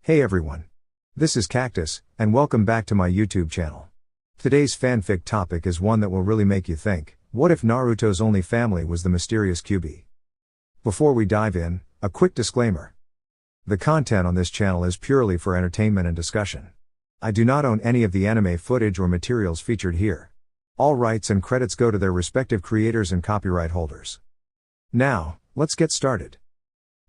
Hey everyone. This is Cactus, and welcome back to my YouTube channel. Today's fanfic topic is one that will really make you think, what if Naruto's only family was the mysterious Kyuubi? Before we dive in, a quick disclaimer. The content on this channel is purely for entertainment and discussion. I do not own any of the anime footage or materials featured here. All rights and credits go to their respective creators and copyright holders. Now, let's get started.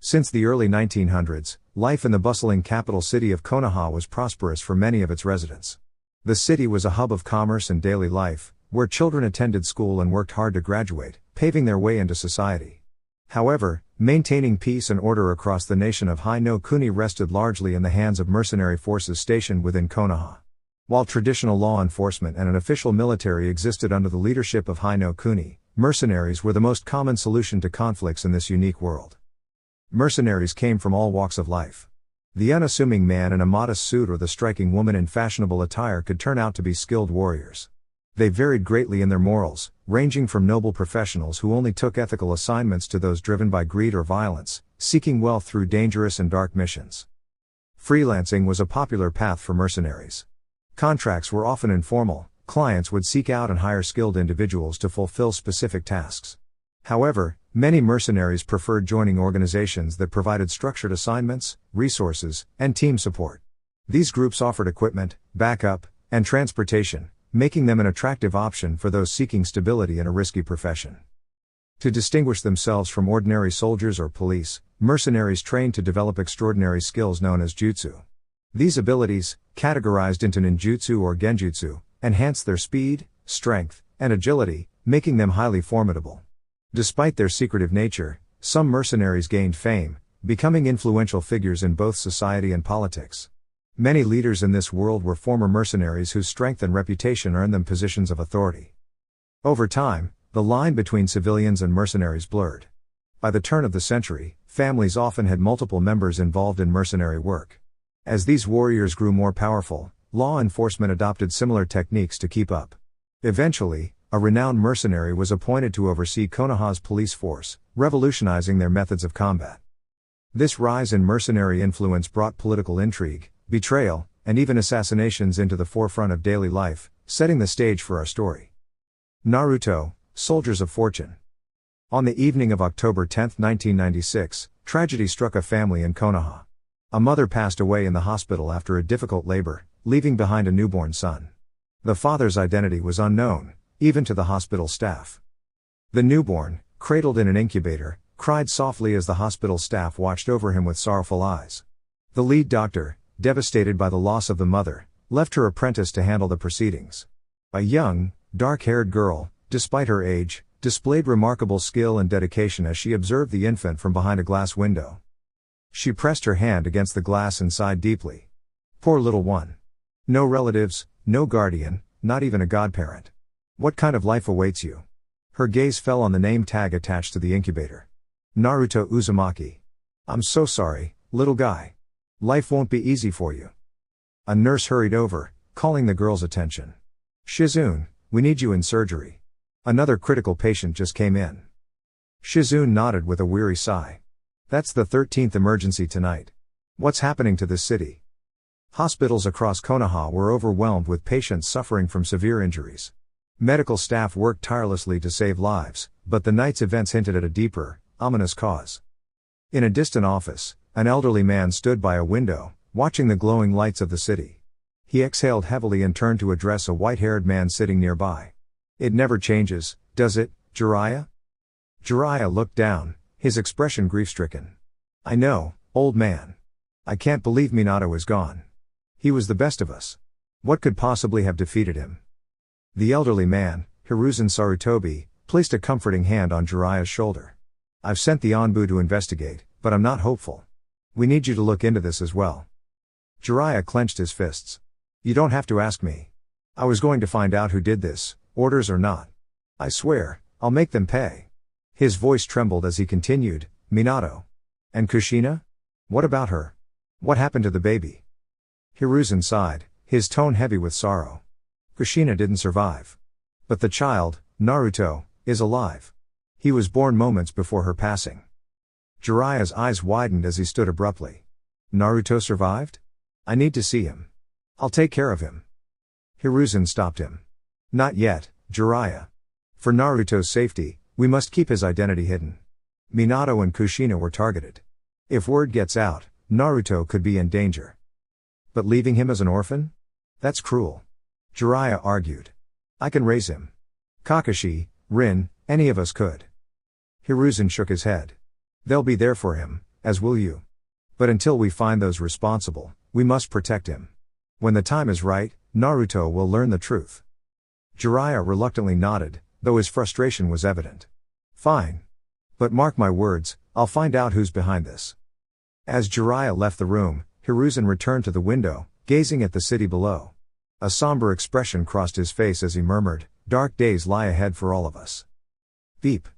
Since the early 1900s, life in the bustling capital city of Konoha was prosperous for many of its residents. The city was a hub of commerce and daily life, where children attended school and worked hard to graduate, paving their way into society. However, maintaining peace and order across the nation of Hai no Kuni rested largely in the hands of mercenary forces stationed within Konoha. While traditional law enforcement and an official military existed under the leadership of Hai no Kuni, mercenaries were the most common solution to conflicts in this unique world. Mercenaries came from all walks of life. The unassuming man in a modest suit or the striking woman in fashionable attire could turn out to be skilled warriors. They varied greatly in their morals, ranging from noble professionals who only took ethical assignments to those driven by greed or violence, seeking wealth through dangerous and dark missions. Freelancing was a popular path for mercenaries. Contracts were often informal, clients would seek out and hire skilled individuals to fulfill specific tasks. However, many mercenaries preferred joining organizations that provided structured assignments, resources, and team support. These groups offered equipment, backup, and transportation, making them an attractive option for those seeking stability in a risky profession. To distinguish themselves from ordinary soldiers or police, mercenaries trained to develop extraordinary skills known as jutsu. These abilities, categorized into ninjutsu or genjutsu, enhanced their speed, strength, and agility, making them highly formidable. Despite their secretive nature, some mercenaries gained fame, becoming influential figures in both society and politics. Many leaders in this world were former mercenaries whose strength and reputation earned them positions of authority. Over time, the line between civilians and mercenaries blurred. By the turn of the century, families often had multiple members involved in mercenary work. As these warriors grew more powerful, law enforcement adopted similar techniques to keep up. Eventually, a renowned mercenary was appointed to oversee Konoha's police force, revolutionizing their methods of combat. This rise in mercenary influence brought political intrigue, betrayal, and even assassinations into the forefront of daily life, setting the stage for our story. Naruto, Soldiers of Fortune. On the evening of October 10, 1996, tragedy struck a family in Konoha. A mother passed away in the hospital after a difficult labor, leaving behind a newborn son. The father's identity was unknown, even to the hospital staff. The newborn, cradled in an incubator, cried softly as the hospital staff watched over him with sorrowful eyes. The lead doctor, devastated by the loss of the mother, left her apprentice to handle the proceedings. A young, dark-haired girl, despite her age, displayed remarkable skill and dedication as she observed the infant from behind a glass window. She pressed her hand against the glass and sighed deeply. Poor little one. No relatives, no guardian, not even a godparent. What kind of life awaits you? Her gaze fell on the name tag attached to the incubator. Naruto Uzumaki. I'm so sorry, little guy. Life won't be easy for you. A nurse hurried over, calling the girl's attention. Shizune, we need you in surgery. Another critical patient just came in. Shizune nodded with a weary sigh. That's the 13th emergency tonight. What's happening to this city? Hospitals across Konoha were overwhelmed with patients suffering from severe injuries. Medical staff worked tirelessly to save lives, but the night's events hinted at a deeper, ominous cause. In a distant office, an elderly man stood by a window, watching the glowing lights of the city. He exhaled heavily and turned to address a white-haired man sitting nearby. It never changes, does it, Jiraiya? Jiraiya looked down, his expression grief-stricken. I know, old man. I can't believe Minato is gone. He was the best of us. What could possibly have defeated him? The elderly man, Hiruzen Sarutobi, placed a comforting hand on Jiraiya's shoulder. I've sent the Anbu to investigate, but I'm not hopeful. We need you to look into this as well. Jiraiya clenched his fists. You don't have to ask me. I was going to find out who did this, orders or not. I swear, I'll make them pay. His voice trembled as he continued, Minato. And Kushina? What about her? What happened to the baby? Hiruzen sighed, his tone heavy with sorrow. Kushina didn't survive. But the child, Naruto, is alive. He was born moments before her passing. Jiraiya's eyes widened as he stood abruptly. Naruto survived? I need to see him. I'll take care of him. Hiruzen stopped him. Not yet, Jiraiya. For Naruto's safety, we must keep his identity hidden. Minato and Kushina were targeted. If word gets out, Naruto could be in danger. But leaving him as an orphan? That's cruel. Jiraiya argued. I can raise him. Kakashi, Rin, any of us could. Hiruzen shook his head. They'll be there for him, as will you. But until we find those responsible, we must protect him. When the time is right, Naruto will learn the truth. Jiraiya reluctantly nodded, though his frustration was evident. Fine. But mark my words, I'll find out who's behind this. As Jiraiya left the room, Hiruzen returned to the window, gazing at the city below. A somber expression crossed his face as he murmured, dark days lie ahead for all of us. Beep.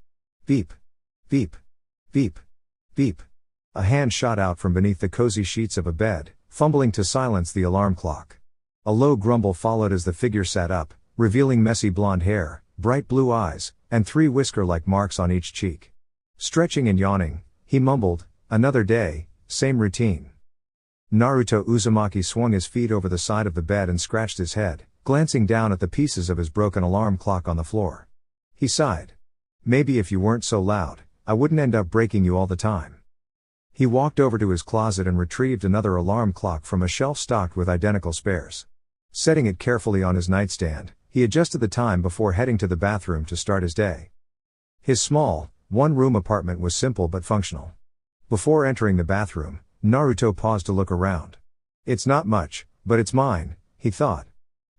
Beep. Beep. Beep. Beep. A hand shot out from beneath the cozy sheets of a bed, fumbling to silence the alarm clock. A low grumble followed as the figure sat up, revealing messy blonde hair, bright blue eyes, and 3 whisker-like marks on each cheek. Stretching and yawning, he mumbled, another day, same routine. Naruto Uzumaki swung his feet over the side of the bed and scratched his head, glancing down at the pieces of his broken alarm clock on the floor. He sighed. Maybe if you weren't so loud, I wouldn't end up breaking you all the time. He walked over to his closet and retrieved another alarm clock from a shelf stocked with identical spares. Setting it carefully on his nightstand, he adjusted the time before heading to the bathroom to start his day. His small, one-room apartment was simple but functional. Before entering the bathroom, Naruto paused to look around. It's not much, but it's mine, he thought.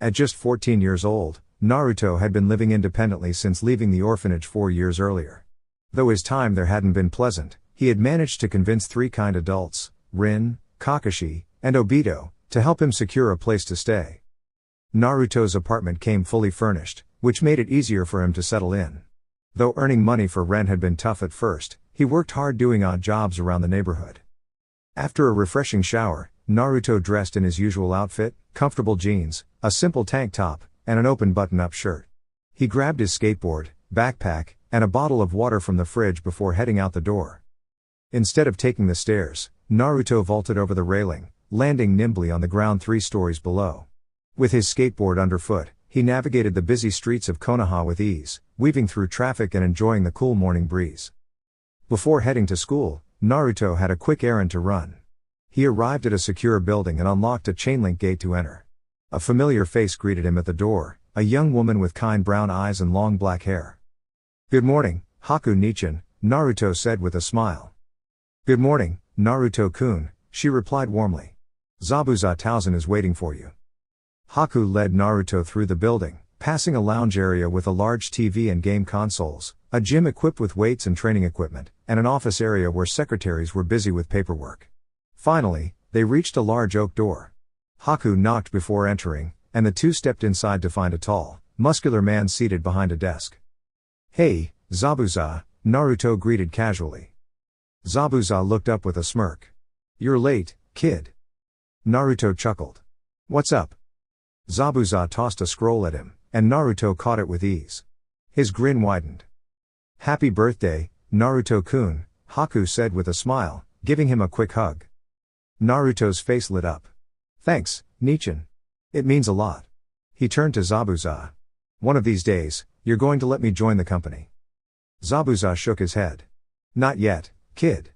At just 14 years old, Naruto had been living independently since leaving the orphanage 4 years earlier. Though his time there hadn't been pleasant, he had managed to convince 3 kind adults, Rin, Kakashi, and Obito, to help him secure a place to stay. Naruto's apartment came fully furnished, which made it easier for him to settle in. Though earning money for rent had been tough at first, he worked hard doing odd jobs around the neighborhood. After a refreshing shower, Naruto dressed in his usual outfit, comfortable jeans, a simple tank top, and an open button-up shirt. He grabbed his skateboard, backpack, and a bottle of water from the fridge before heading out the door. Instead of taking the stairs, Naruto vaulted over the railing, landing nimbly on the ground 3 stories below. With his skateboard underfoot, he navigated the busy streets of Konoha with ease, weaving through traffic and enjoying the cool morning breeze. Before heading to school, Naruto had a quick errand to run. He arrived at a secure building and unlocked a chain-link gate to enter. A familiar face greeted him at the door, a young woman with kind brown eyes and long black hair. Good morning, Haku-nichan, Naruto said with a smile. Good morning, Naruto-kun, she replied warmly. Zabuza Tauzen is waiting for you. Haku led Naruto through the building, passing a lounge area with a large TV and game consoles, a gym equipped with weights and training equipment, and an office area where secretaries were busy with paperwork. Finally, they reached a large oak door. Haku knocked before entering, and the 2 stepped inside to find a tall, muscular man seated behind a desk. Hey, Zabuza, Naruto greeted casually. Zabuza looked up with a smirk. You're late, kid. Naruto chuckled. What's up? Zabuza tossed a scroll at him, and Naruto caught it with ease. His grin widened. Happy birthday, Naruto-kun, Haku said with a smile, giving him a quick hug. Naruto's face lit up. Thanks, Nichan. It means a lot. He turned to Zabuza. One of these days, you're going to let me join the company. Zabuza shook his head. Not yet, kid.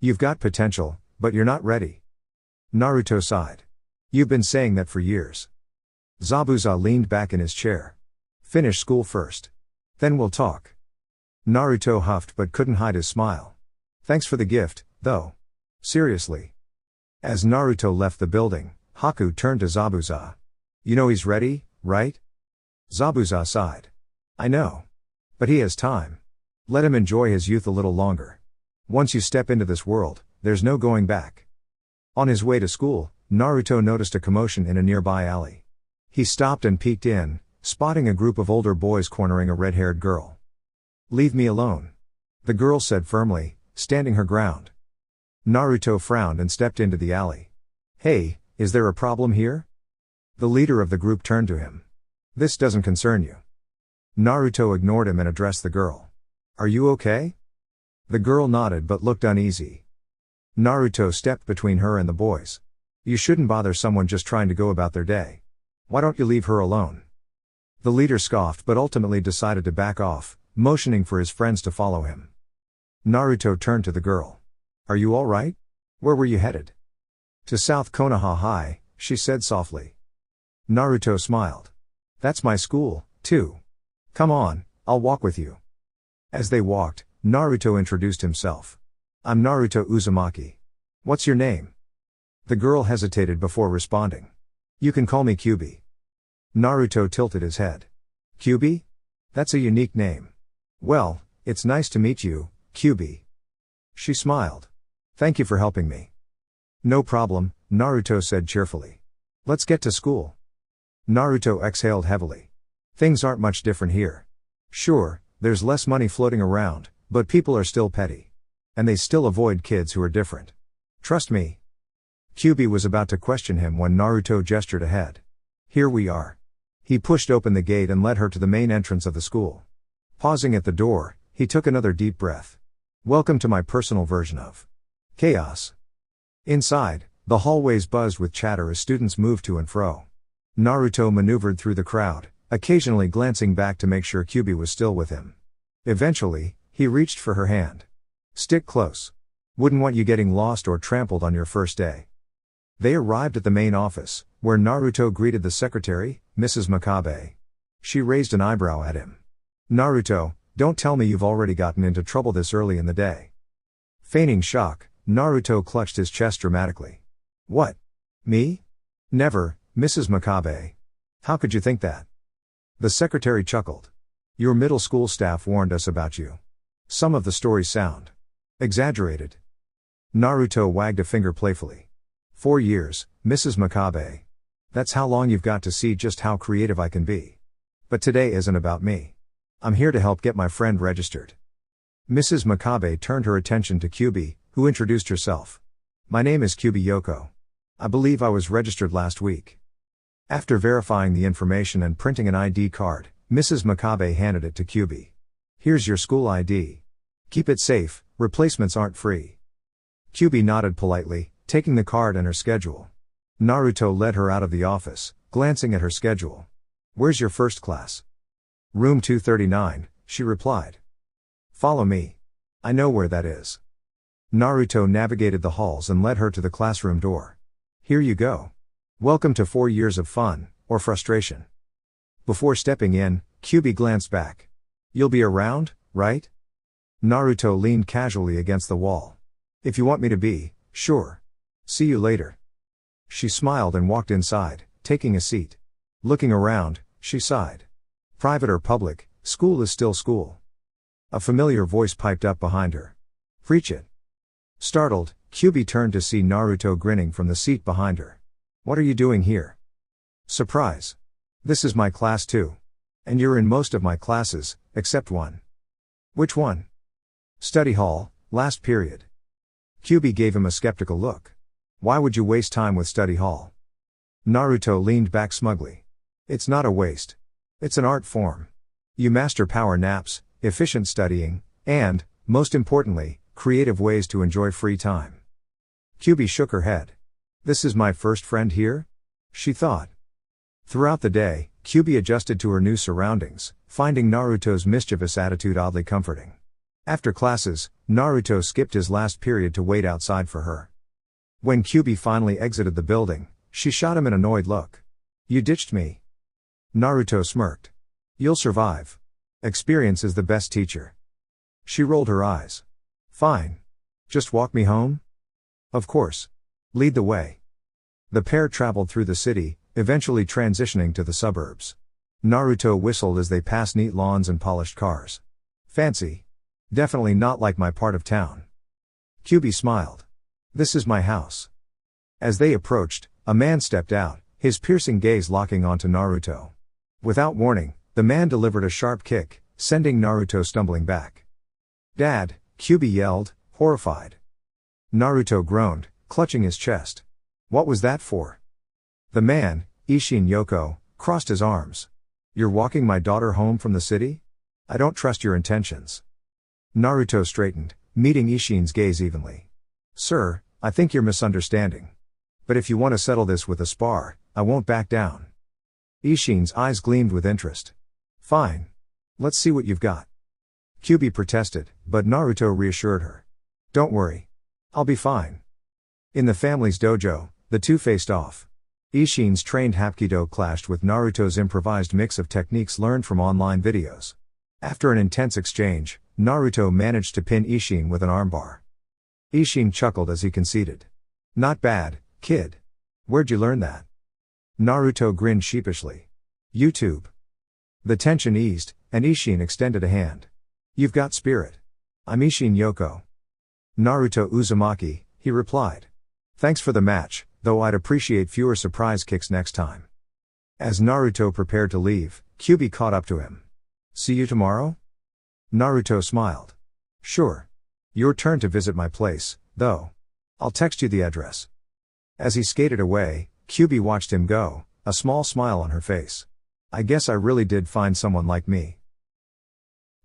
You've got potential, but you're not ready. Naruto sighed. You've been saying that for years. Zabuza leaned back in his chair. Finish school first. Then we'll talk. Naruto huffed but couldn't hide his smile. Thanks for the gift, though. Seriously. As Naruto left the building, Haku turned to Zabuza. You know he's ready, right? Zabuza sighed. I know. But he has time. Let him enjoy his youth a little longer. Once you step into this world, there's no going back. On his way to school, Naruto noticed a commotion in a nearby alley. He stopped and peeked in, spotting a group of older boys cornering a red-haired girl. Leave me alone. The girl said firmly, standing her ground. Naruto frowned and stepped into the alley. Hey, is there a problem here? The leader of the group turned to him. This doesn't concern you. Naruto ignored him and addressed the girl. Are you okay? The girl nodded but looked uneasy. Naruto stepped between her and the boys. You shouldn't bother someone just trying to go about their day. Why don't you leave her alone? The leader scoffed but ultimately decided to back off, motioning for his friends to follow him. Naruto turned to the girl. Are you all right? Where were you headed? To South Konoha High, she said softly. Naruto smiled. That's my school, too. Come on, I'll walk with you. As they walked, Naruto introduced himself. I'm Naruto Uzumaki. What's your name? The girl hesitated before responding. You can call me Kyuubi. Naruto tilted his head. Kyuubi? That's a unique name. Well, it's nice to meet you, Kyuubi. She smiled. Thank you for helping me. No problem, Naruto said cheerfully. Let's get to school. Naruto exhaled heavily. Things aren't much different here. Sure, there's less money floating around, but people are still petty. And they still avoid kids who are different. Trust me. Kyuubi was about to question him when Naruto gestured ahead. Here we are. He pushed open the gate and led her to the main entrance of the school. Pausing at the door, he took another deep breath. Welcome to my personal version of chaos. Inside, the hallways buzzed with chatter as students moved to and fro. Naruto maneuvered through the crowd, occasionally glancing back to make sure Kyuubi was still with him. Eventually, he reached for her hand. Stick close. Wouldn't want you getting lost or trampled on your first day. They arrived at the main office, where Naruto greeted the secretary, Mrs. Makabe. She raised an eyebrow at him. Naruto, don't tell me you've already gotten into trouble this early in the day. Feigning shock, Naruto clutched his chest dramatically. What? Me? Never, Mrs. Makabe. How could you think that? The secretary chuckled. Your middle school staff warned us about you. Some of the stories sound exaggerated. Naruto wagged a finger playfully. 4 years, Mrs. Makabe. That's how long you've got to see just how creative I can be. But today isn't about me. I'm here to help get my friend registered. Mrs. Makabe turned her attention to Kyuubi, who introduced herself. My name is Kyuubi Yoko. I believe I was registered last week. After verifying the information and printing an ID card, Mrs. Makabe handed it to Kyuubi. Here's your school ID. Keep it safe, replacements aren't free. Kyuubi nodded politely, taking the card and her schedule. Naruto led her out of the office, glancing at her schedule. Where's your first class? Room 239, she replied. Follow me. I know where that is. Naruto navigated the halls and led her to the classroom door. Here you go. Welcome to 4 years of fun, or frustration. Before stepping in, Kyuubi glanced back. You'll be around, right? Naruto leaned casually against the wall. If you want me to be, sure. See you later. She smiled and walked inside, taking a seat. Looking around, she sighed. Private or public, school is still school. A familiar voice piped up behind her. Preach it. Startled, Kyuubi turned to see Naruto grinning from the seat behind her. What are you doing here? Surprise. This is my class too. And you're in most of my classes, except one. Which one? Study hall, last period. Kyuubi gave him a skeptical look. Why would you waste time with study hall? Naruto leaned back smugly. It's not a waste. It's an art form. You master power naps, efficient studying, and, most importantly, creative ways to enjoy free time. Kyuubi shook her head. This is my first friend here? She thought. Throughout the day, Kyuubi adjusted to her new surroundings, finding Naruto's mischievous attitude oddly comforting. After classes, Naruto skipped his last period to wait outside for her. When Kyuubi finally exited the building, she shot him an annoyed look. You ditched me. Naruto smirked. You'll survive. Experience is the best teacher. She rolled her eyes. Fine. Just walk me home? Of course. Lead the way. The pair traveled through the city, eventually transitioning to the suburbs. Naruto whistled as they passed neat lawns and polished cars. Fancy. Definitely not like my part of town. Kyuubi smiled. This is my house. As they approached, a man stepped out, his piercing gaze locking onto Naruto. Without warning, the man delivered a sharp kick, sending Naruto stumbling back. Dad, Kyuubi yelled, horrified. Naruto groaned, clutching his chest. What was that for? The man, Isshin Yoko, crossed his arms. You're walking my daughter home from the city? I don't trust your intentions. Naruto straightened, meeting Isshin's gaze evenly. Sir, I think you're misunderstanding. But if you want to settle this with a spar, I won't back down. Ishin's eyes gleamed with interest. Fine. Let's see what you've got. Kyuubi protested, but Naruto reassured her. Don't worry. I'll be fine. In the family's dojo, the two faced off. Ishin's trained Hapkido clashed with Naruto's improvised mix of techniques learned from online videos. After an intense exchange, Naruto managed to pin Ishin with an armbar. Ishin chuckled as he conceded. Not bad, kid. Where'd you learn that? Naruto grinned sheepishly. YouTube. The tension eased, and Ishin extended a hand. You've got spirit. I'm Ishin Yoko. Naruto Uzumaki, he replied. Thanks for the match, though I'd appreciate fewer surprise kicks next time. As Naruto prepared to leave, Kyuubi caught up to him. See you tomorrow? Naruto smiled. Sure. Your turn to visit my place, though. I'll text you the address. As he skated away, Kyuubi watched him go, a small smile on her face. I guess I really did find someone like me.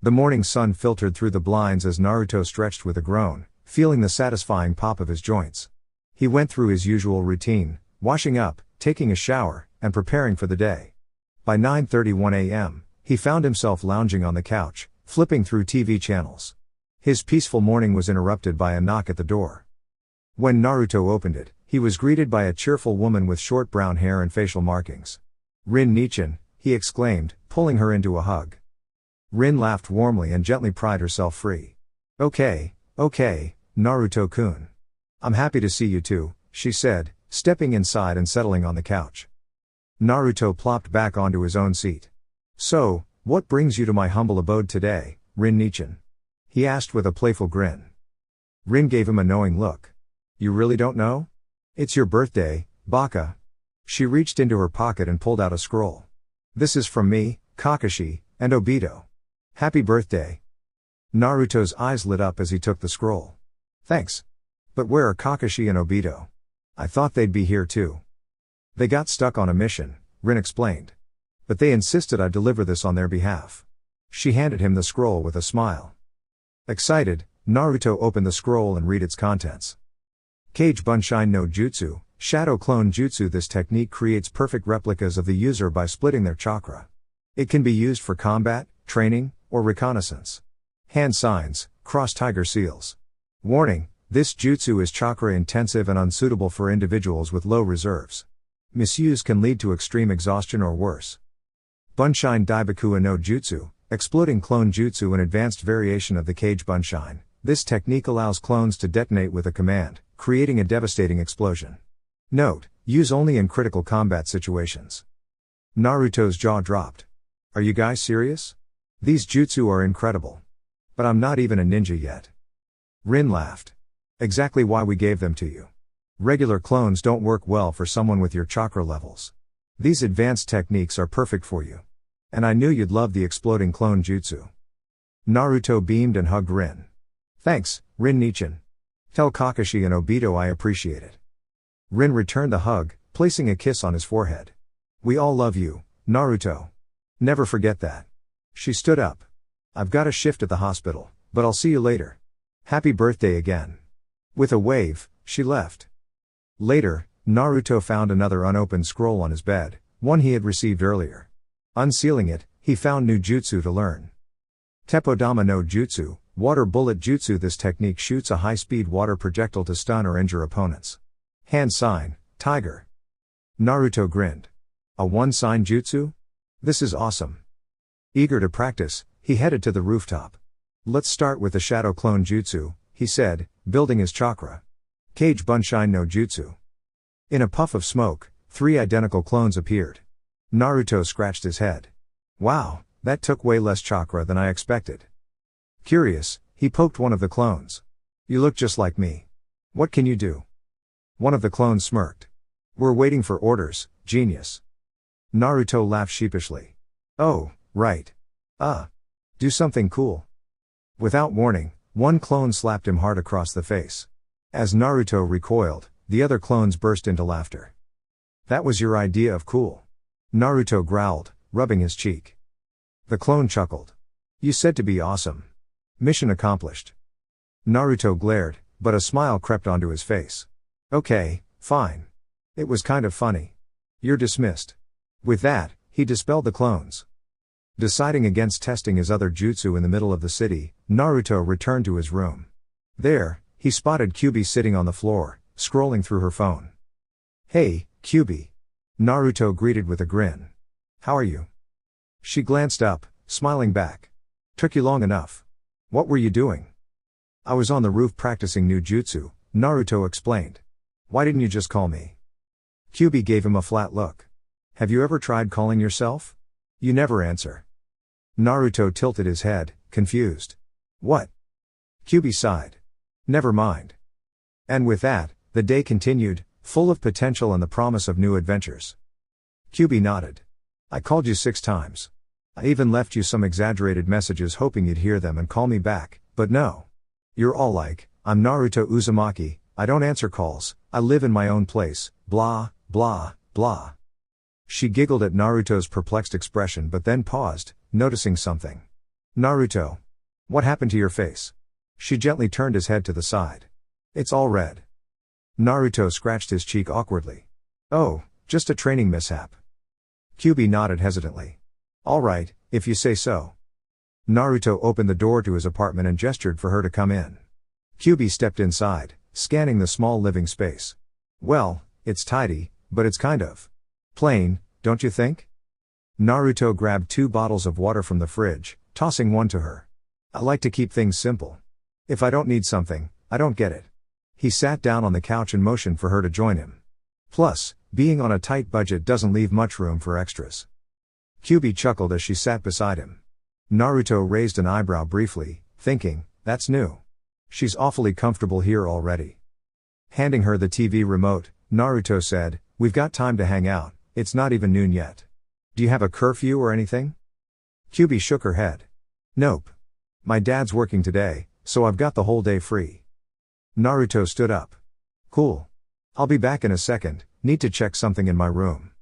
The morning sun filtered through the blinds as Naruto stretched with a groan, feeling the satisfying pop of his joints. He went through his usual routine, washing up, taking a shower, and preparing for the day. By 9:31 a.m., he found himself lounging on the couch, flipping through TV channels. His peaceful morning was interrupted by a knock at the door. When Naruto opened it, he was greeted by a cheerful woman with short brown hair and facial markings. Rin Nichin, he exclaimed, pulling her into a hug. Rin laughed warmly and gently pried herself free. Okay, Naruto-kun. I'm happy to see you too, she said, stepping inside and settling on the couch. Naruto plopped back onto his own seat. So, what brings you to my humble abode today, Rin Nichin? He asked with a playful grin. Rin gave him a knowing look. You really don't know? It's your birthday, Baka. She reached into her pocket and pulled out a scroll. This is from me, Kakashi, and Obito. Happy birthday. Naruto's eyes lit up as he took the scroll. Thanks. But where are Kakashi and Obito? I thought they'd be here too. They got stuck on a mission, Rin explained. But they insisted I deliver this on their behalf. She handed him the scroll with a smile. Excited, Naruto opened the scroll and read its contents. Kage Bunshin no Jutsu, Shadow Clone Jutsu. This technique creates perfect replicas of the user by splitting their chakra. It can be used for combat, training, or reconnaissance. Hand signs, cross tiger seals. Warning, this jutsu is chakra intensive and unsuitable for individuals with low reserves. Misuse can lead to extreme exhaustion or worse. Bunshin Daibaku no Jutsu, Exploding Clone Jutsu, an advanced variation of the Kage Bunshin. This technique allows clones to detonate with a command, creating a devastating explosion. Note, use only in critical combat situations. Naruto's jaw dropped. Are you guys serious? These jutsu are incredible. But I'm not even a ninja yet. Rin laughed. Exactly why we gave them to you. Regular clones don't work well for someone with your chakra levels. These advanced techniques are perfect for you. And I knew you'd love the exploding clone jutsu. Naruto beamed and hugged Rin. Thanks, Rin Nichin. Tell Kakashi and Obito I appreciate it. Rin returned the hug, placing a kiss on his forehead. We all love you, Naruto. Never forget that. She stood up. I've got a shift at the hospital, but I'll see you later. Happy birthday again. With a wave, she left. Later, Naruto found another unopened scroll on his bed, one he had received earlier. Unsealing it, he found new jutsu to learn. Teppodama no Jutsu, Water Bullet Jutsu. This technique shoots a high-speed water projectile to stun or injure opponents. Hand sign, tiger. Naruto grinned. A one-sign jutsu? This is awesome. Eager to practice, he headed to the rooftop. Let's start with the Shadow Clone Jutsu, he said, building his chakra. Kage Bunshin no Jutsu. In a puff of smoke, 3 identical clones appeared. Naruto scratched his head. Wow, that took way less chakra than I expected. Curious, he poked one of the clones. You look just like me. What can you do? One of the clones smirked. We're waiting for orders, genius. Naruto laughed sheepishly. Oh, right. Do something cool. Without warning, one clone slapped him hard across the face. As Naruto recoiled, the other clones burst into laughter. That was your idea of cool. Naruto growled, rubbing his cheek. The clone chuckled. You said to be awesome. Mission accomplished. Naruto glared, but a smile crept onto his face. Okay, fine. It was kind of funny. You're dismissed. With that, he dispelled the clones. Deciding against testing his other jutsu in the middle of the city, Naruto returned to his room. There, he spotted Kyuubi sitting on the floor, scrolling through her phone. "Hey, Kyuubi." Naruto greeted with a grin. "How are you?" She glanced up, smiling back. "Took you long enough. What were you doing?" "I was on the roof practicing new jutsu," Naruto explained. "Why didn't you just call me?" Kyuubi gave him a flat look. "Have you ever tried calling yourself? You never answer." Naruto tilted his head, confused. "What?" Kyuubi sighed. "Never mind." And with that, the day continued, full of potential and the promise of new adventures. Kyuubi nodded. "I called you 6 times. I even left you some exaggerated messages hoping you'd hear them and call me back, but no. You're all like, 'I'm Naruto Uzumaki, I don't answer calls, I live in my own place, blah, blah, blah.'" She giggled at Naruto's perplexed expression but then paused, noticing something. "Naruto. What happened to your face?" She gently turned his head to the side. "It's all red." Naruto scratched his cheek awkwardly. "Oh, just a training mishap." Kyuubi nodded hesitantly. "All right, if you say so." Naruto opened the door to his apartment and gestured for her to come in. Kyuubi stepped inside, scanning the small living space. "Well, it's tidy, but it's kind of plain, don't you think?" Naruto grabbed 2 bottles of water from the fridge, tossing one to her. "I like to keep things simple. If I don't need something, I don't get it." He sat down on the couch and motioned for her to join him. Plus, being on a tight budget doesn't leave much room for extras. Kyuubi chuckled as she sat beside him. Naruto raised an eyebrow briefly, thinking, "That's new. She's awfully comfortable here already." Handing her the TV remote, Naruto said, "We've got time to hang out, it's not even noon yet. Do you have a curfew or anything?" Kyuubi shook her head. "Nope. My dad's working today, so I've got the whole day free." Naruto stood up. "Cool. I'll be back in a second, need to check something in my room."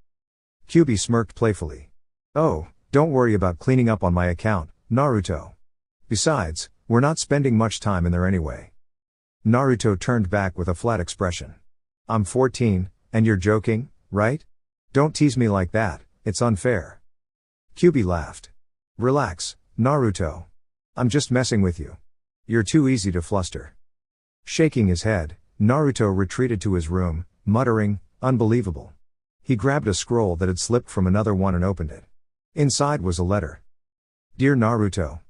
Kyuubi smirked playfully. "Oh, don't worry about cleaning up on my account, Naruto. Besides, we're not spending much time in there anyway." Naruto turned back with a flat expression. "I'm 14, and you're joking, right? Don't tease me like that, it's unfair." Kyuubi laughed. "Relax, Naruto. I'm just messing with you. You're too easy to fluster." Shaking his head, Naruto retreated to his room, muttering, "Unbelievable." He grabbed a scroll that had slipped from another one and opened it. Inside was a letter. "Dear Naruto.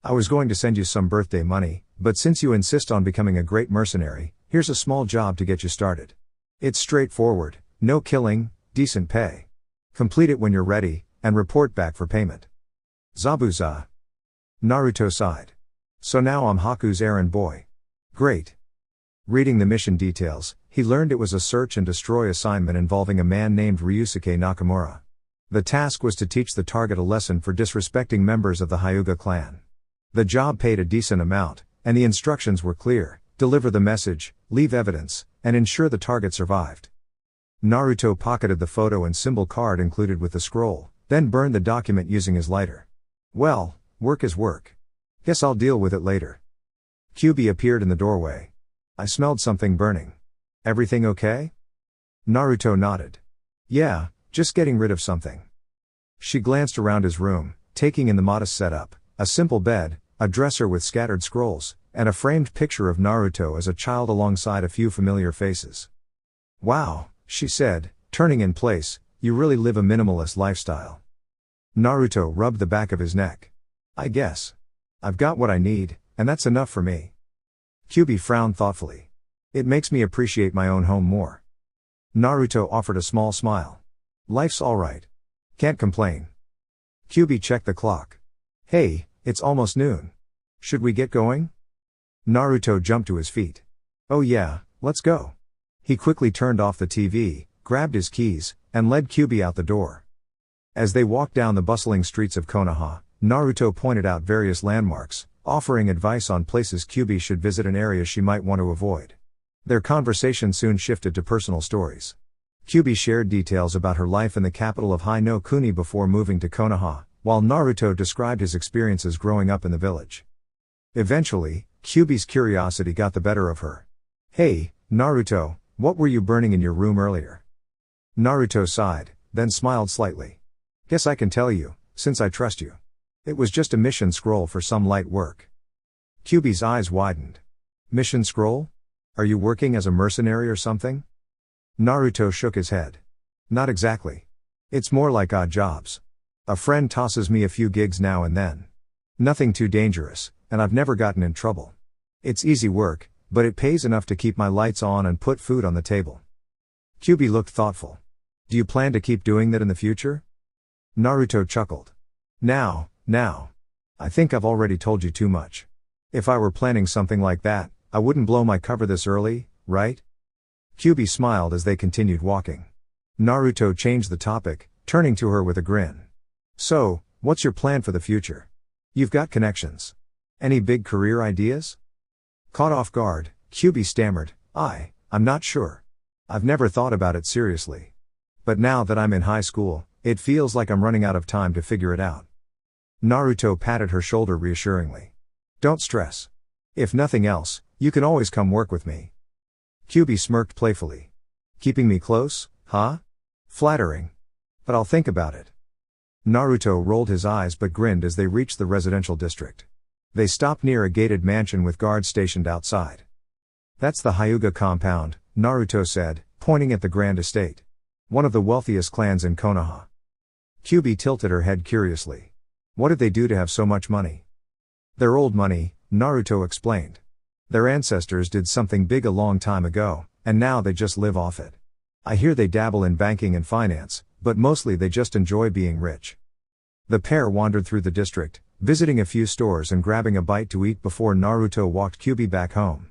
I was going to send you some birthday money, but since you insist on becoming a great mercenary, here's a small job to get you started. It's straightforward, no killing, decent pay. Complete it when you're ready, and report back for payment. Zabuza." Naruto sighed. "So now I'm Haku's errand boy. Great." Reading the mission details, he learned it was a search and destroy assignment involving a man named Ryusuke Nakamura. The task was to teach the target a lesson for disrespecting members of the Hyuga clan. The job paid a decent amount, and the instructions were clear: deliver the message, leave evidence, and ensure the target survived. Naruto pocketed the photo and symbol card included with the scroll, then burned the document using his lighter. "Well, work is work. Guess I'll deal with it later." Kyuubi appeared in the doorway. "I smelled something burning. Everything okay?" Naruto nodded. "Yeah, just getting rid of something." She glanced around his room, taking in the modest setup: a simple bed, a dresser with scattered scrolls, and a framed picture of Naruto as a child alongside a few familiar faces. "Wow," she said, turning in place, "you really live a minimalist lifestyle." Naruto rubbed the back of his neck. "I guess. I've got what I need, and that's enough for me." Kyuubi frowned thoughtfully. "It makes me appreciate my own home more." Naruto offered a small smile. "Life's alright. Can't complain." Kyuubi checked the clock. "Hey, it's almost noon. Should we get going?" Naruto jumped to his feet. "Oh yeah, let's go." He quickly turned off the TV, grabbed his keys, and led Kyuubi out the door. As they walked down the bustling streets of Konoha, Naruto pointed out various landmarks, offering advice on places Kyuubi should visit and areas she might want to avoid. Their conversation soon shifted to personal stories. Kyuubi shared details about her life in the capital of Hai no Kuni before moving to Konoha, while Naruto described his experiences growing up in the village. Eventually, Kyuubi's curiosity got the better of her. "Hey, Naruto, what were you burning in your room earlier?" Naruto sighed, then smiled slightly. Guess I can tell you, since I trust you. It was just a mission scroll for some light work. Kyuubi's eyes widened. Mission scroll? Are you working as a mercenary or something? Naruto shook his head. Not exactly. It's more like odd jobs. A friend tosses me a few gigs now and then. Nothing too dangerous, and I've never gotten in trouble. It's easy work, but it pays enough to keep my lights on and put food on the table. Kyuubi looked thoughtful. Do you plan to keep doing that in the future? Naruto chuckled. Now. I think I've already told you too much. If I were planning something like that, I wouldn't blow my cover this early, right? Kyuubi smiled as they continued walking. Naruto changed the topic, turning to her with a grin. So, what's your plan for the future? You've got connections. Any big career ideas? Caught off guard, Kyuubi stammered, I'm not sure. I've never thought about it seriously. But now that I'm in high school, it feels like I'm running out of time to figure it out. Naruto patted her shoulder reassuringly. Don't stress. If nothing else, you can always come work with me. Kyuubi smirked playfully. Keeping me close, huh? Flattering. But I'll think about it. Naruto rolled his eyes but grinned as they reached the residential district. They stopped near a gated mansion with guards stationed outside. That's the Hyuga compound, Naruto said, pointing at the grand estate. One of the wealthiest clans in Konoha. Kyuubi tilted her head curiously. What did they do to have so much money? Their old money, Naruto explained. Their ancestors did something big a long time ago, and now they just live off it. I hear they dabble in banking and finance, but mostly they just enjoy being rich. The pair wandered through the district, visiting a few stores and grabbing a bite to eat before Naruto walked Kyuubi back home.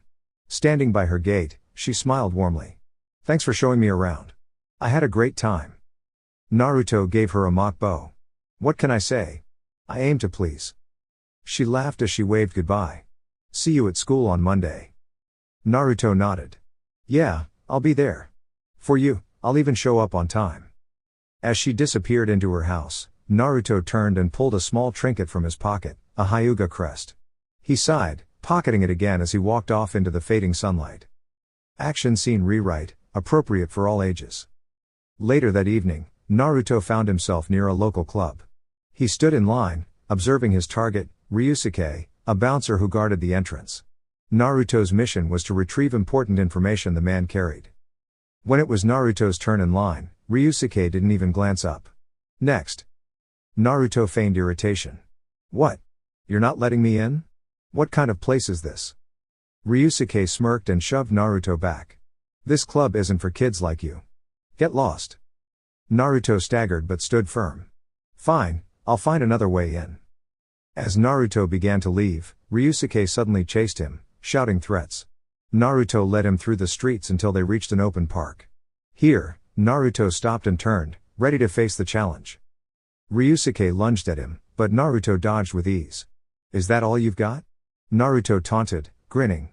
Standing by her gate, she smiled warmly. Thanks for showing me around. I had a great time. Naruto gave her a mock bow. What can I say? I aim to please. She laughed as she waved goodbye. See you at school on Monday. Naruto nodded. Yeah, I'll be there. For you, I'll even show up on time. As she disappeared into her house, Naruto turned and pulled a small trinket from his pocket, a Hyuga crest. He sighed, pocketing it again as he walked off into the fading sunlight. Action scene rewrite, appropriate for all ages. Later that evening, Naruto found himself near a local club. He stood in line, observing his target, Ryusuke, a bouncer who guarded the entrance. Naruto's mission was to retrieve important information the man carried. When it was Naruto's turn in line, Ryusuke didn't even glance up. Next. Naruto feigned irritation. What? You're not letting me in? What kind of place is this? Ryusuke smirked and shoved Naruto back. This club isn't for kids like you. Get lost. Naruto staggered but stood firm. Fine, I'll find another way in. As Naruto began to leave, Ryusuke suddenly chased him, shouting threats. Naruto led him through the streets until they reached an open park. Here, Naruto stopped and turned, ready to face the challenge. Ryusuke lunged at him, but Naruto dodged with ease. Is that all you've got? Naruto taunted, grinning.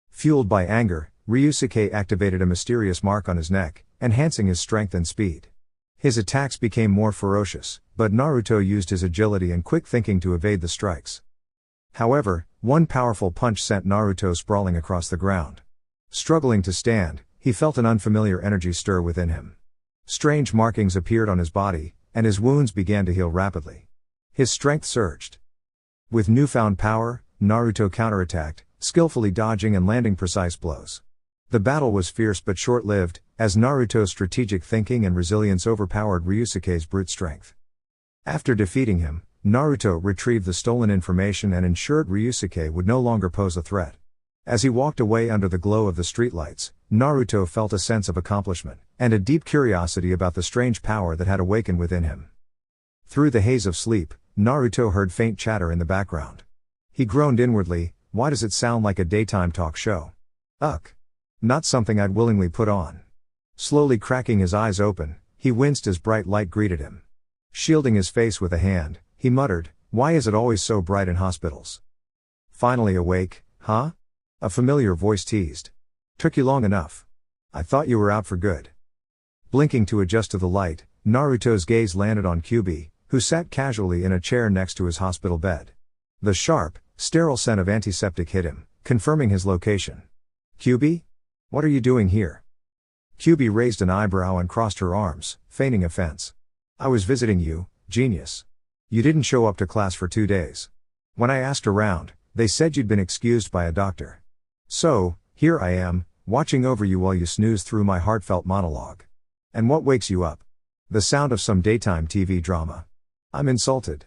Fueled by anger, Ryusuke activated a mysterious mark on his neck, enhancing his strength and speed. His attacks became more ferocious, but Naruto used his agility and quick thinking to evade the strikes. However, one powerful punch sent Naruto sprawling across the ground. Struggling to stand, he felt an unfamiliar energy stir within him. Strange markings appeared on his body, and his wounds began to heal rapidly. His strength surged. With newfound power, Naruto counterattacked, skillfully dodging and landing precise blows. The battle was fierce but short-lived, as Naruto's strategic thinking and resilience overpowered Ryusuke's brute strength. After defeating him, Naruto retrieved the stolen information and ensured Ryusuke would no longer pose a threat. As he walked away under the glow of the streetlights, Naruto felt a sense of accomplishment, and a deep curiosity about the strange power that had awakened within him. Through the haze of sleep, Naruto heard faint chatter in the background. He groaned inwardly, why does it sound like a daytime talk show? Ugh. Not something I'd willingly put on. Slowly cracking his eyes open, he winced as bright light greeted him. Shielding his face with a hand, he muttered, why is it always so bright in hospitals? Finally awake, huh? A familiar voice teased. Took you long enough. I thought you were out for good. Blinking to adjust to the light, Naruto's gaze landed on Kyuubi, who sat casually in a chair next to his hospital bed. The sharp, sterile scent of antiseptic hit him, confirming his location. Kyuubi? What are you doing here? Kyuubi raised an eyebrow and crossed her arms, feigning offense. I was visiting you, genius. You didn't show up to class for 2 days. When I asked around, they said you'd been excused by a doctor. So, here I am, watching over you while you snooze through my heartfelt monologue. And what wakes you up? The sound of some daytime TV drama. I'm insulted.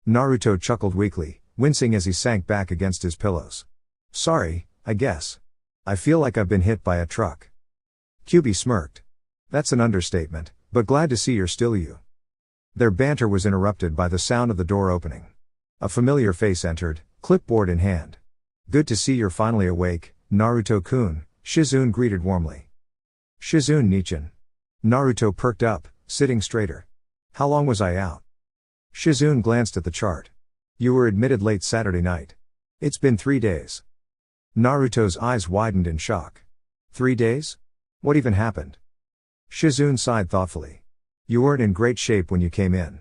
Naruto chuckled weakly, wincing as he sank back against his pillows. Sorry, I guess. I feel like I've been hit by a truck. Kyuubi smirked. That's an understatement, but glad to see you're still you. Their banter was interrupted by the sound of the door opening. A familiar face entered, clipboard in hand. Good to see you're finally awake, Naruto-kun, Shizune greeted warmly. Shizune Nichan. Naruto perked up, sitting straighter. How long was I out? Shizune glanced at the chart. You were admitted late Saturday night. It's been 3 days. Naruto's eyes widened in shock. 3 days? What even happened? Shizune sighed thoughtfully. You weren't in great shape when you came in.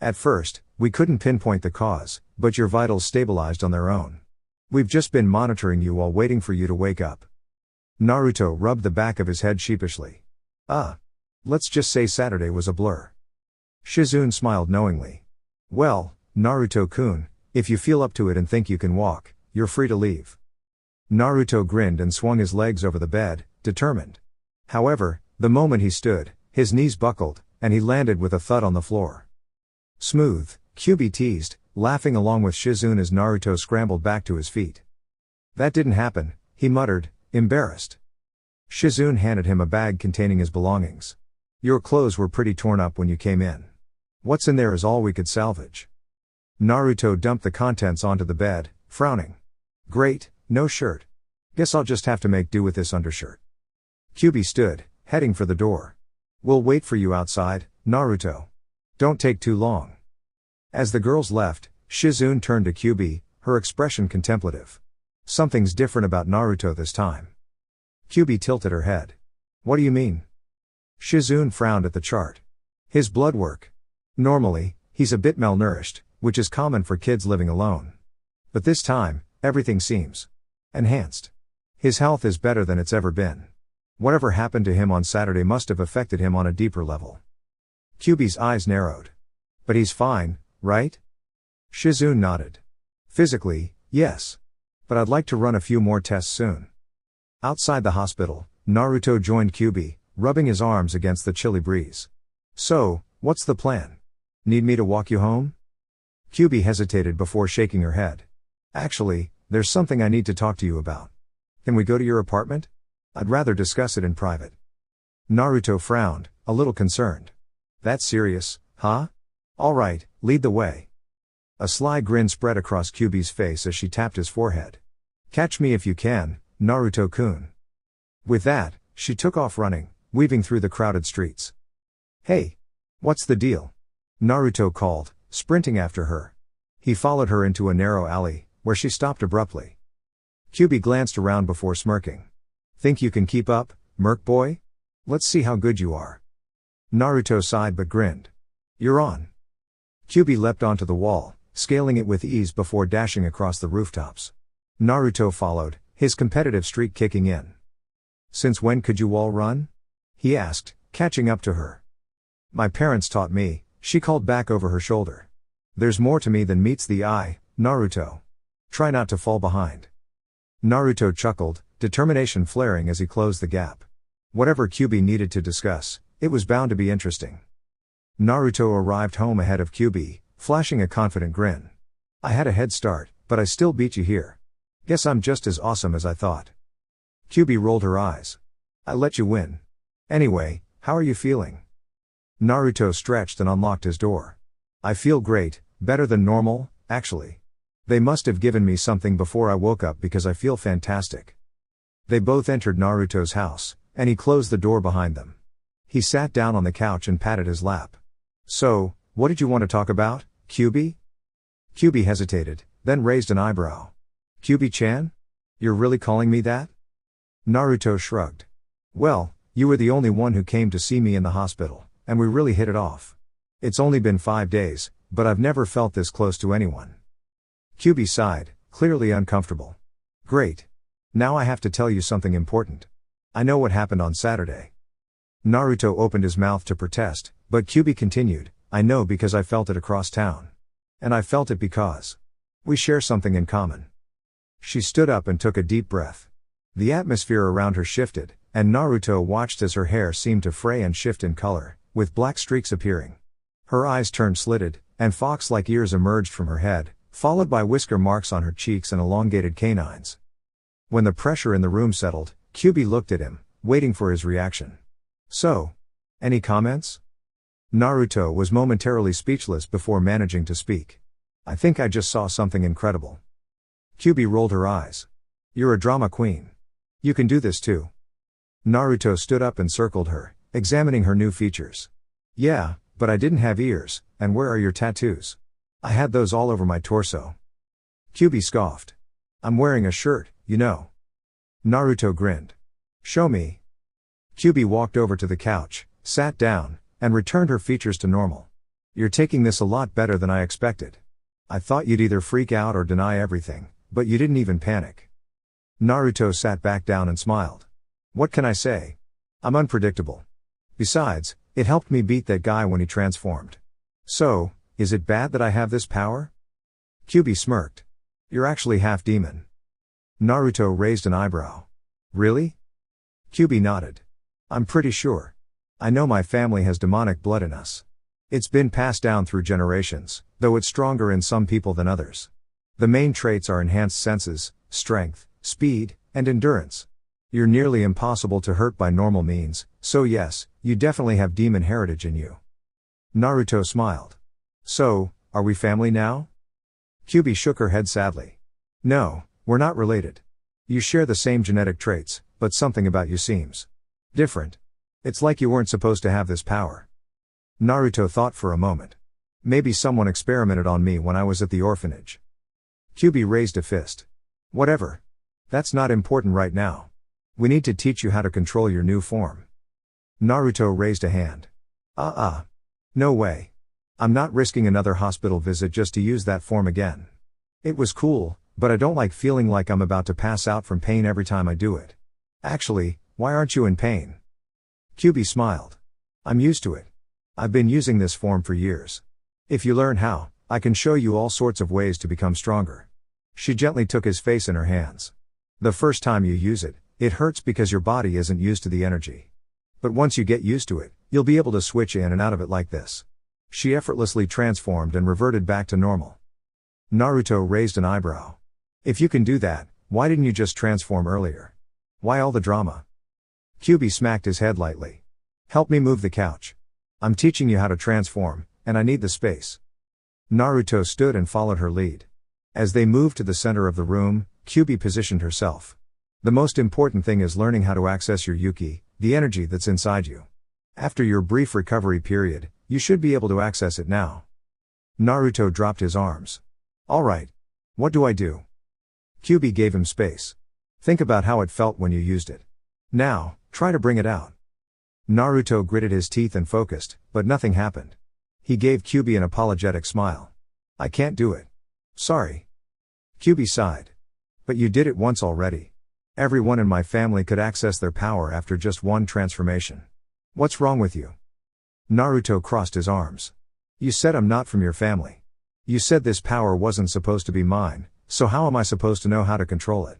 At first, we couldn't pinpoint the cause, but your vitals stabilized on their own. We've just been monitoring you while waiting for you to wake up. Naruto rubbed the back of his head sheepishly. Let's just say Saturday was a blur. Shizune smiled knowingly. Well, Naruto-kun, if you feel up to it and think you can walk, you're free to leave. Naruto grinned and swung his legs over the bed, determined. However, the moment he stood, his knees buckled, and he landed with a thud on the floor. Smooth, Kyuubi teased, laughing along with Shizune as Naruto scrambled back to his feet. That didn't happen, he muttered, embarrassed. Shizune handed him a bag containing his belongings. Your clothes were pretty torn up when you came in. What's in there is all we could salvage. Naruto dumped the contents onto the bed, frowning. Great, no shirt. Guess I'll just have to make do with this undershirt. Kyuubi stood, heading for the door. We'll wait for you outside, Naruto. Don't take too long. As the girls left, Shizune turned to Kyuubi, her expression contemplative. Something's different about Naruto this time. Kyuubi tilted her head. What do you mean? Shizune frowned at the chart. His blood work. Normally, he's a bit malnourished, which is common for kids living alone. But this time, everything seems enhanced. His health is better than it's ever been. Whatever happened to him on Saturday must have affected him on a deeper level. Kyuubi's eyes narrowed. But he's fine, right? Shizune nodded. Physically, yes. But I'd like to run a few more tests soon. Outside the hospital, Naruto joined Kyuubi, rubbing his arms against the chilly breeze. So, what's the plan? Need me to walk you home? Kyuubi hesitated before shaking her head. Actually, there's something I need to talk to you about. Can we go to your apartment? I'd rather discuss it in private. Naruto frowned, a little concerned. That's serious, huh? Alright, lead the way. A sly grin spread across Kyuubi's face as she tapped his forehead. Catch me if you can, Naruto-kun. With that, she took off running, weaving through the crowded streets. Hey! What's the deal? Naruto called, sprinting after her. He followed her into a narrow alley, where she stopped abruptly. Kyuubi glanced around before smirking. Think you can keep up, merc boy? Let's see how good you are. Naruto sighed but grinned. You're on. Kyuubi leapt onto the wall, scaling it with ease before dashing across the rooftops. Naruto followed, his competitive streak kicking in. Since when could you wall run? He asked, catching up to her. My parents taught me, she called back over her shoulder. There's more to me than meets the eye, Naruto. Try not to fall behind. Naruto chuckled, determination flaring as he closed the gap. Whatever Kyuubi needed to discuss, it was bound to be interesting. Naruto arrived home ahead of Kyuubi, flashing a confident grin. I had a head start, but I still beat you here. Guess I'm just as awesome as I thought. Kyuubi rolled her eyes. I let you win. Anyway, how are you feeling? Naruto stretched and unlocked his door. I feel great, better than normal, actually. They must have given me something before I woke up because I feel fantastic. They both entered Naruto's house, and he closed the door behind them. He sat down on the couch and patted his lap. So, what did you want to talk about, Kyuubi? Kyuubi hesitated, then raised an eyebrow. Kyuubi-chan? You're really calling me that? Naruto shrugged. Well, you were the only one who came to see me in the hospital, and we really hit it off. It's only been 5 days, but I've never felt this close to anyone. Kyuubi sighed, clearly uncomfortable. Great. Now I have to tell you something important. I know what happened on Saturday. Naruto opened his mouth to protest, but Kyuubi continued, I know because I felt it across town. And I felt it because we share something in common. She stood up and took a deep breath. The atmosphere around her shifted, and Naruto watched as her hair seemed to fray and shift in color, with black streaks appearing. Her eyes turned slitted, and fox-like ears emerged from her head, followed by whisker marks on her cheeks and elongated canines. When the pressure in the room settled, Kyuubi looked at him, waiting for his reaction. So, any comments? Naruto was momentarily speechless before managing to speak. I think I just saw something incredible. Kyuubi rolled her eyes. You're a drama queen. You can do this too. Naruto stood up and circled her, examining her new features. Yeah, but I didn't have ears, and where are your tattoos? I had those all over my torso. Kyuubi scoffed. I'm wearing a shirt, you know. Naruto grinned. Show me. Kyuubi walked over to the couch, sat down, and returned her features to normal. You're taking this a lot better than I expected. I thought you'd either freak out or deny everything, but you didn't even panic. Naruto sat back down and smiled. What can I say? I'm unpredictable. Besides, it helped me beat that guy when he transformed. So, is it bad that I have this power? Kyuubi smirked. You're actually half demon. Naruto raised an eyebrow. Really? Kyuubi nodded. I'm pretty sure. I know my family has demonic blood in us. It's been passed down through generations, though it's stronger in some people than others. The main traits are enhanced senses, strength, speed, and endurance. You're nearly impossible to hurt by normal means, so yes, you definitely have demon heritage in you. Naruto smiled. So, are we family now? Kyuubi shook her head sadly. No, we're not related. You share the same genetic traits, but something about you seems different. It's like you weren't supposed to have this power. Naruto thought for a moment. Maybe someone experimented on me when I was at the orphanage. Kyuubi raised a fist. Whatever. That's not important right now. We need to teach you how to control your new form. Naruto raised a hand. No way. I'm not risking another hospital visit just to use that form again. It was cool, but I don't like feeling like I'm about to pass out from pain every time I do it. Actually, why aren't you in pain? Kyuubi smiled. I'm used to it. I've been using this form for years. If you learn how, I can show you all sorts of ways to become stronger. She gently took his face in her hands. The first time you use it, it hurts because your body isn't used to the energy. But once you get used to it, you'll be able to switch in and out of it like this. She effortlessly transformed and reverted back to normal. Naruto raised an eyebrow. If you can do that, why didn't you just transform earlier? Why all the drama? Kyuubi smacked his head lightly. Help me move the couch. I'm teaching you how to transform, and I need the space. Naruto stood and followed her lead. As they moved to the center of the room, Kyuubi positioned herself. The most important thing is learning how to access your Yuki, the energy that's inside you. After your brief recovery period, you should be able to access it now. Naruto dropped his arms. Alright. What do I do? Kyuubi gave him space. Think about how it felt when you used it. Now, try to bring it out. Naruto gritted his teeth and focused, but nothing happened. He gave Kyuubi an apologetic smile. I can't do it. Sorry. Kyuubi sighed. But you did it once already. Everyone in my family could access their power after just one transformation. What's wrong with you? Naruto crossed his arms. You said I'm not from your family. You said this power wasn't supposed to be mine, so how am I supposed to know how to control it?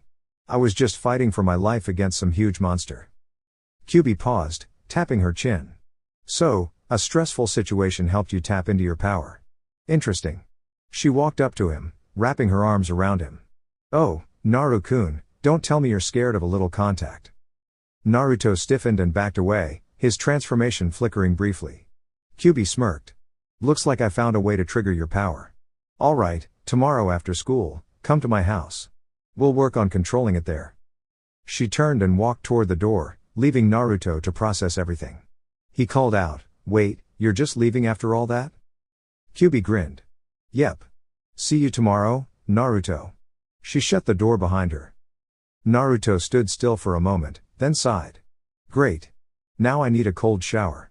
I was just fighting for my life against some huge monster. Kyuubi paused, tapping her chin. So, a stressful situation helped you tap into your power. Interesting. She walked up to him, wrapping her arms around him. Oh, Naru-kun, don't tell me you're scared of a little contact. Naruto stiffened and backed away, his transformation flickering briefly. Kyuubi smirked. Looks like I found a way to trigger your power. Alright, tomorrow after school, come to my house. We'll work on controlling it there. She turned and walked toward the door, leaving Naruto to process everything. He called out, Wait, you're just leaving after all that? Kyuubi grinned. Yep. See you tomorrow, Naruto. She shut the door behind her. Naruto stood still for a moment, then sighed. Great. Now I need a cold shower.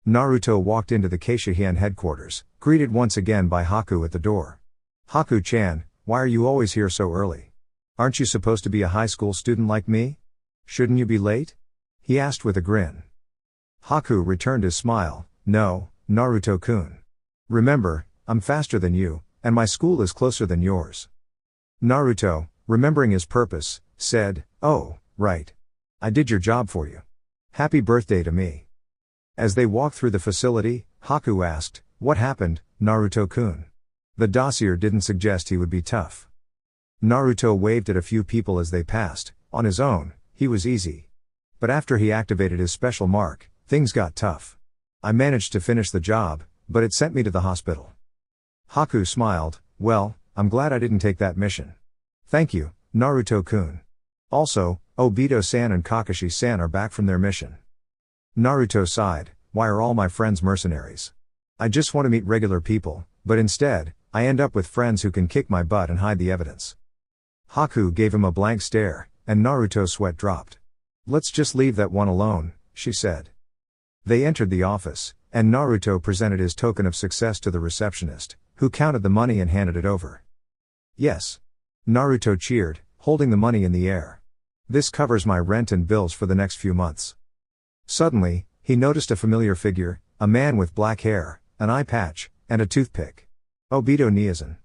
Naruto walked into the Keishihan headquarters, greeted once again by Haku at the door. Haku-chan, why are you always here so early? Aren't you supposed to be a high school student like me? Shouldn't you be late? He asked with a grin. Haku returned his smile. No, Naruto-kun. Remember, I'm faster than you, and my school is closer than yours. Naruto, remembering his purpose, said, oh, right. I did your job for you. Happy birthday to me. As they walked through the facility, Haku asked, what happened, Naruto-kun? The dossier didn't suggest he would be tough. Naruto waved at a few people as they passed. On his own, he was easy. But after he activated his special mark, things got tough. I managed to finish the job, but it sent me to the hospital. Haku smiled, well, I'm glad I didn't take that mission. Thank you, Naruto-kun. Also, Obito-san and Kakashi-san are back from their mission. Naruto sighed, why are all my friends mercenaries? I just want to meet regular people, but instead, I end up with friends who can kick my butt and hide the evidence. Haku gave him a blank stare, and Naruto's sweat dropped. Let's just leave that one alone, she said. They entered the office, and Naruto presented his token of success to the receptionist, who counted the money and handed it over. Yes. Naruto cheered, holding the money in the air. This covers my rent and bills for the next few months. Suddenly, he noticed a familiar figure, a man with black hair, an eye patch, and a toothpick. Obito Niazan.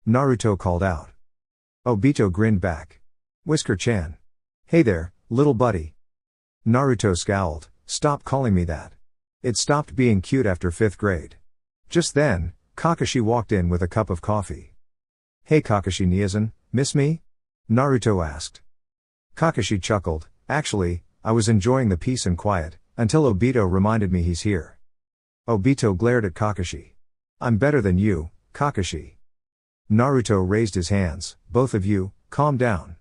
Naruto called out. Obito grinned back. Whisker-chan. Hey there, little buddy. Naruto scowled, stop calling me that. It stopped being cute after 5th grade. Just then, Kakashi walked in with a cup of coffee. Hey Kakashi Niazan, miss me? Naruto asked. Kakashi chuckled, actually, I was enjoying the peace and quiet, until Obito reminded me he's here. Obito glared at Kakashi. I'm better than you, Kakashi. Naruto raised his hands, both of you, calm down.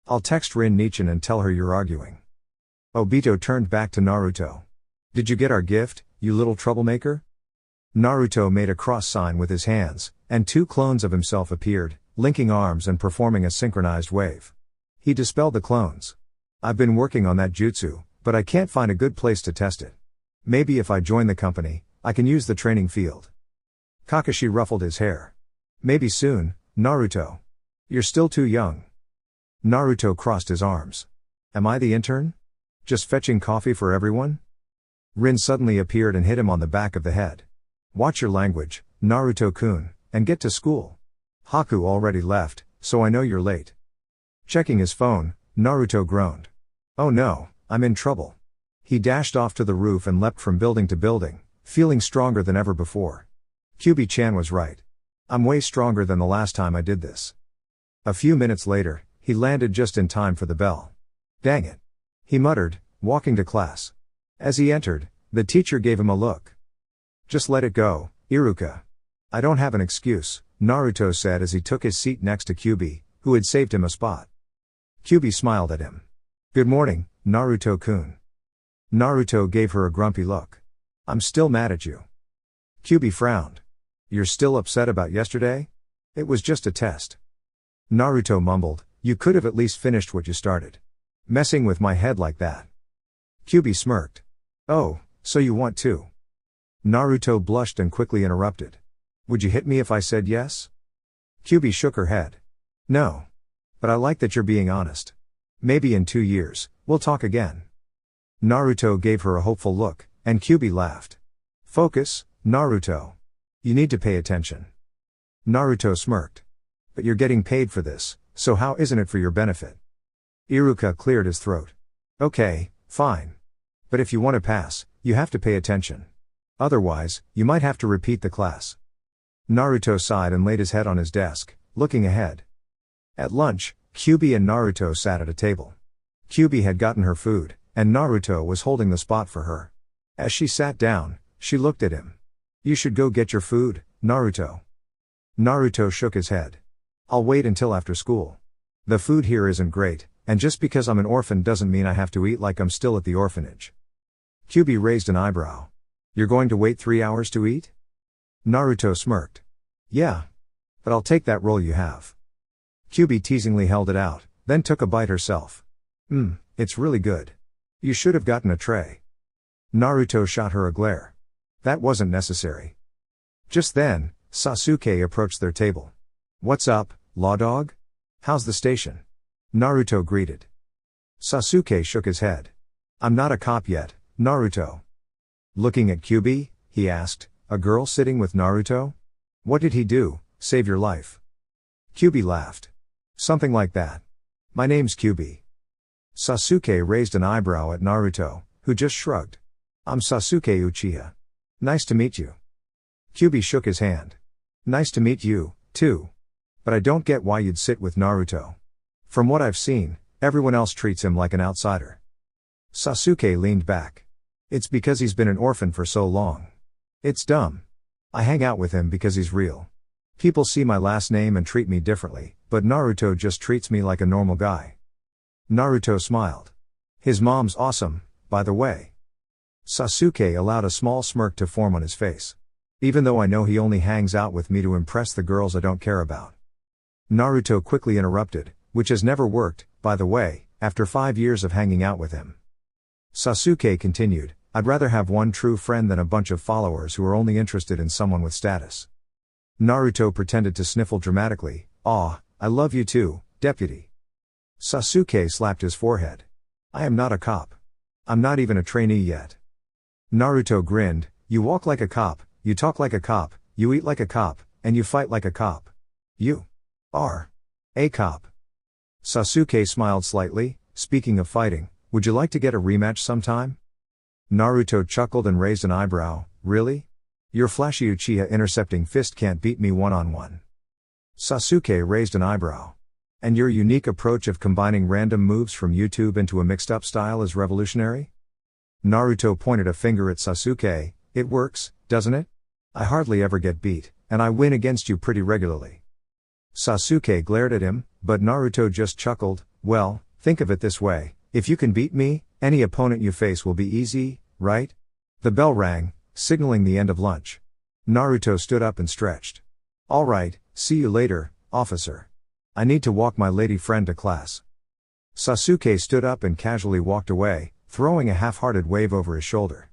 I'll text Rin Nichan and tell her you're arguing. Obito turned back to Naruto. Did you get our gift, you little troublemaker? Naruto made a cross sign with his hands, and 2 clones of himself appeared, linking arms and performing a synchronized wave. He dispelled the clones. I've been working on that jutsu, but I can't find a good place to test it. Maybe if I join the company, I can use the training field. Kakashi ruffled his hair. Maybe soon, Naruto. You're still too young. Naruto crossed his arms. Am I the intern? Just fetching coffee for everyone? Rin suddenly appeared and hit him on the back of the head. Watch your language, Naruto-kun, and get to school. Haku already left, so I know you're late. Checking his phone, Naruto groaned. Oh no, I'm in trouble. He dashed off to the roof and leapt from building to building, feeling stronger than ever before. Kyuubi-chan was right. I'm way stronger than the last time I did this. A few minutes later, he landed just in time for the bell. Dang it. He muttered, walking to class. As he entered, the teacher gave him a look. Just let it go, Iruka. I don't have an excuse, Naruto said as he took his seat next to Kyuubi, who had saved him a spot. Kyuubi smiled at him. Good morning, Naruto-kun. Naruto gave her a grumpy look. I'm still mad at you. Kyuubi frowned. You're still upset about yesterday? It was just a test. Naruto mumbled, you could have at least finished what you started. Messing with my head like that. Kyuubi smirked. Oh, so you want to? Naruto blushed and quickly interrupted. Would you hit me if I said yes? Kyuubi shook her head. No. But I like that you're being honest. Maybe in 2 years, we'll talk again. Naruto gave her a hopeful look, and Kyuubi laughed. Focus, Naruto. You need to pay attention. Naruto smirked. But you're getting paid for this, so how isn't it for your benefit? Iruka cleared his throat. Okay, fine. But if you want to pass, you have to pay attention. Otherwise, you might have to repeat the class. Naruto sighed and laid his head on his desk, looking ahead. At lunch, Kyuubi and Naruto sat at a table. Kyuubi had gotten her food, and Naruto was holding the spot for her. As she sat down, she looked at him. You should go get your food, Naruto. Naruto shook his head. I'll wait until after school. The food here isn't great, and just because I'm an orphan doesn't mean I have to eat like I'm still at the orphanage. Kyuubi raised an eyebrow. You're going to wait 3 hours to eat? Naruto smirked. Yeah. But I'll take that roll you have. Kyuubi teasingly held it out, then took a bite herself. It's really good. You should have gotten a tray. Naruto shot her a glare. That wasn't necessary. Just then, Sasuke approached their table. What's up, law dog? How's the station? Naruto greeted. Sasuke shook his head. I'm not a cop yet, Naruto. Looking at Kyuubi, he asked, a girl sitting with Naruto? What did he do, save your life? Kyuubi laughed. Something like that. My name's Kyuubi. Sasuke raised an eyebrow at Naruto, who just shrugged. I'm Sasuke Uchiha. Nice to meet you. Kyuubi shook his hand. Nice to meet you, too. But I don't get why you'd sit with Naruto. From what I've seen, everyone else treats him like an outsider. Sasuke leaned back. It's because he's been an orphan for so long. It's dumb. I hang out with him because he's real. People see my last name and treat me differently, but Naruto just treats me like a normal guy. Naruto smiled. His mom's awesome, by the way. Sasuke allowed a small smirk to form on his face. Even though I know he only hangs out with me to impress the girls I don't care about. Naruto quickly interrupted, which has never worked, by the way, after 5 years of hanging out with him. Sasuke continued, I'd rather have one true friend than a bunch of followers who are only interested in someone with status. Naruto pretended to sniffle dramatically, Aw, I love you too, deputy. Sasuke slapped his forehead. I am not a cop. I'm not even a trainee yet. Naruto grinned, you walk like a cop, you talk like a cop, you eat like a cop, and you fight like a cop. You are a cop. Sasuke smiled slightly, speaking of fighting, would you like to get a rematch sometime? Naruto chuckled and raised an eyebrow, really? Your flashy Uchiha intercepting fist can't beat me one-on-one. Sasuke raised an eyebrow. And your unique approach of combining random moves from YouTube into a mixed-up style is revolutionary? Naruto pointed a finger at Sasuke, it works, doesn't it? I hardly ever get beat, and I win against you pretty regularly. Sasuke glared at him, but Naruto just chuckled, well, think of it this way, if you can beat me, any opponent you face will be easy, right? The bell rang, signaling the end of lunch. Naruto stood up and stretched. All right, see you later, officer. I need to walk my lady friend to class. Sasuke stood up and casually walked away, throwing a half-hearted wave over his shoulder.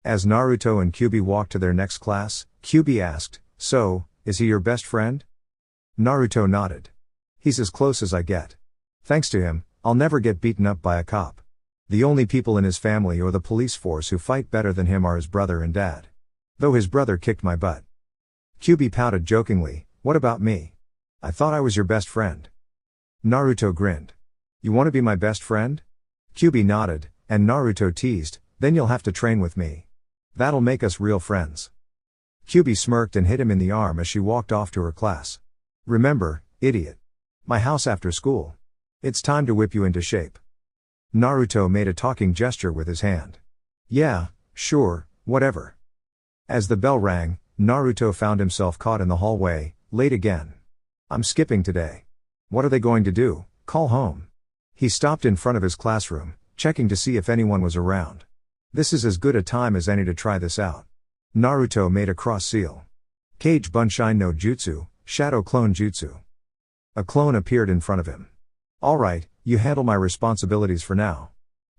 As Naruto and Kyuubi walked to their next class, Kyuubi asked, so, is he your best friend? Naruto nodded. He's as close as I get. Thanks to him, I'll never get beaten up by a cop. The only people in his family or the police force who fight better than him are his brother and dad. Though his brother kicked my butt. Kyuubi pouted jokingly, what about me? I thought I was your best friend. Naruto grinned. You want to be my best friend? Kyuubi nodded, and Naruto teased, then you'll have to train with me. That'll make us real friends. Kyuubi smirked and hit him in the arm as she walked off to her class. Remember, idiot. My house after school. It's time to whip you into shape. Naruto made a talking gesture with his hand. Yeah, sure, whatever. As the bell rang, Naruto found himself caught in the hallway, late again. I'm skipping today. What are they going to do, call home? He stopped in front of his classroom, checking to see if anyone was around. This is as good a time as any to try this out. Naruto made a cross seal. Kage Bunshin no Jutsu, Shadow Clone Jutsu. A clone appeared in front of him. Alright, you handle my responsibilities for now.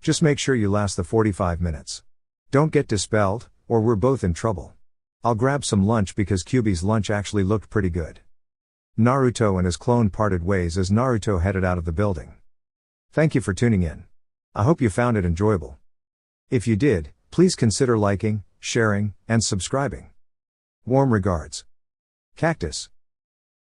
Just make sure you last the 45 minutes. Don't get dispelled, or we're both in trouble. I'll grab some lunch because Kyuubi's lunch actually looked pretty good. Naruto and his clone parted ways as Naruto headed out of the building. Thank you for tuning in. I hope you found it enjoyable. If you did, please consider liking, sharing, and subscribing. Warm regards. Cactus.